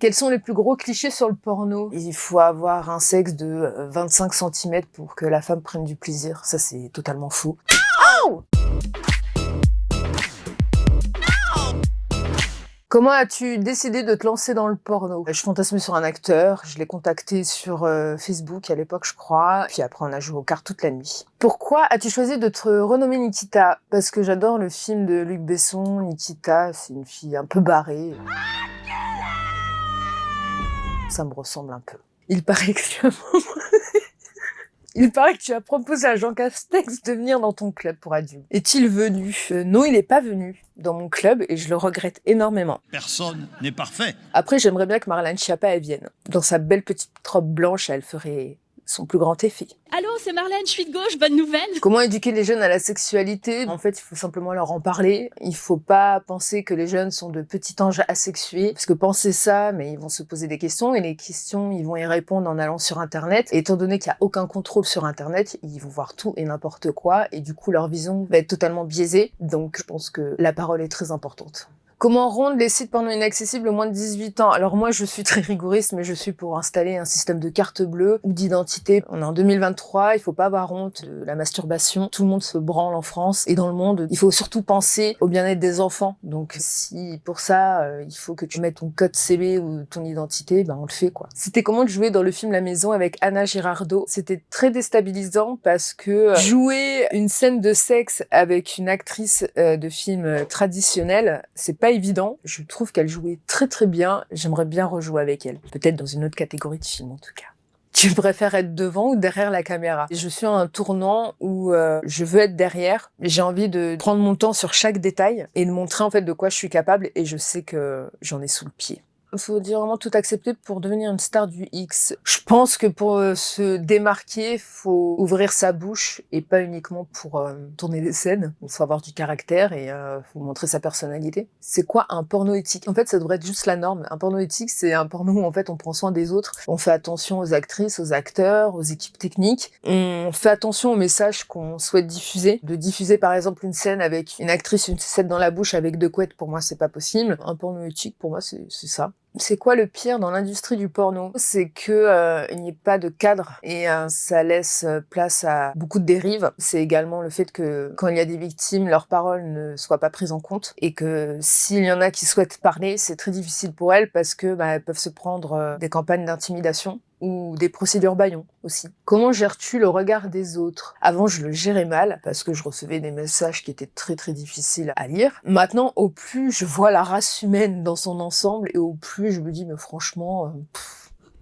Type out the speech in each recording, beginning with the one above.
Quels sont les plus gros clichés sur le porno? Il faut avoir un sexe de 25 cm pour que la femme prenne du plaisir. Ça, c'est totalement faux. Oh! Comment as-tu décidé de te lancer dans le porno? Je fantasmais sur un acteur, je l'ai contacté sur Facebook à l'époque, je crois, puis après on a joué aux cartes toute la nuit. Pourquoi as-tu choisi de te renommer Nikita? Parce que j'adore le film de Luc Besson, Nikita, c'est une fille un peu barrée. Ça me ressemble un peu. Il paraît que tu as proposé à Jean Castex de venir dans ton club pour adultes. Est-il venu? Non, il n'est pas venu dans mon club et je le regrette énormément. Personne n'est parfait. Après, j'aimerais bien que Marlène Schiappa elle vienne. Dans sa belle petite robe blanche, elle ferait son plus grand effet. Allô, c'est Marlène, je suis de gauche, bonne nouvelle. Comment éduquer les jeunes à la sexualité? En fait, il faut simplement leur en parler. Il faut pas penser que les jeunes sont de petits anges asexués, parce que penser ça, mais ils vont se poser des questions, et les questions, ils vont y répondre en allant sur Internet. Et étant donné qu'il n'y a aucun contrôle sur Internet, ils vont voir tout et n'importe quoi, et du coup, leur vision va être totalement biaisée. Donc, je pense que la parole est très importante. Comment rendre les sites porno inaccessibles aux moins de 18 ans? Alors moi, je suis très rigoriste, mais je suis pour installer un système de carte bleue ou d'identité. On est en 2023, il faut pas avoir honte de la masturbation. Tout le monde se branle en France et dans le monde. Il faut surtout penser au bien-être des enfants. Donc si pour ça, il faut que tu mettes ton code CB ou ton identité, ben on le fait quoi. C'était comment de jouer dans le film La Maison avec Anna Girardot? C'était très déstabilisant parce que jouer une scène de sexe avec une actrice de film traditionnel, c'est pas évident. Je trouve qu'elle jouait très très bien. J'aimerais bien rejouer avec elle. Peut-être dans une autre catégorie de film en tout cas. Tu préfères être devant ou derrière la caméra? Je suis à un tournant où je veux être derrière. J'ai envie de prendre mon temps sur chaque détail et de montrer en fait de quoi je suis capable et je sais que j'en ai sous le pied. Il faut dire vraiment tout accepter pour devenir une star du X. Je pense que pour se démarquer, faut ouvrir sa bouche et pas uniquement pour tourner des scènes. Il faut avoir du caractère et faut montrer sa personnalité. C'est quoi un porno éthique? En fait, ça devrait être juste la norme. Un porno éthique, c'est un porno où en fait on prend soin des autres. On fait attention aux actrices, aux acteurs, aux équipes techniques. On fait attention aux messages qu'on souhaite diffuser. De diffuser par exemple une scène avec une actrice, une sucette dans la bouche avec deux couettes, pour moi c'est pas possible. Un porno éthique, pour moi c'est ça. C'est quoi le pire dans l'industrie du porno? C'est que il n'y ait pas de cadre et ça laisse place à beaucoup de dérives. C'est également le fait que quand il y a des victimes, leurs paroles ne soient pas prises en compte et que s'il y en a qui souhaitent parler, c'est très difficile pour elles parce que elles peuvent se prendre des campagnes d'intimidation ou des procédures bâillons aussi. Comment gères-tu le regard des autres? Avant, je le gérais mal parce que je recevais des messages qui étaient très très difficiles à lire. Maintenant, au plus je vois la race humaine dans son ensemble et au plus je me dis, mais franchement,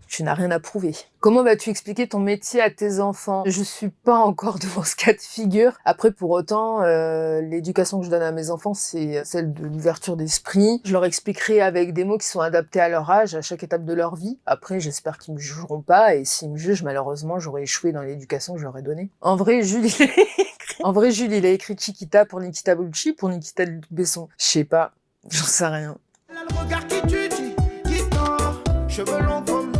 tu n'as rien à prouver. Comment vas-tu expliquer ton métier à tes enfants? Je suis pas encore devant ce cas de figure. Après, pour autant, l'éducation que je donne à mes enfants, c'est celle de l'ouverture d'esprit. Je leur expliquerai avec des mots qui sont adaptés à leur âge, à chaque étape de leur vie. Après, j'espère qu'ils me jugeront pas, et s'ils me jugent, malheureusement, j'aurais échoué dans l'éducation que je leur ai donnée. En vrai, Jules, il a écrit Chiquita pour Nikita Bellucci, pour Nikita Besson. Je sais pas, j'en sais rien. Elle a le regard qui tue, qui tord, cheveux longs comme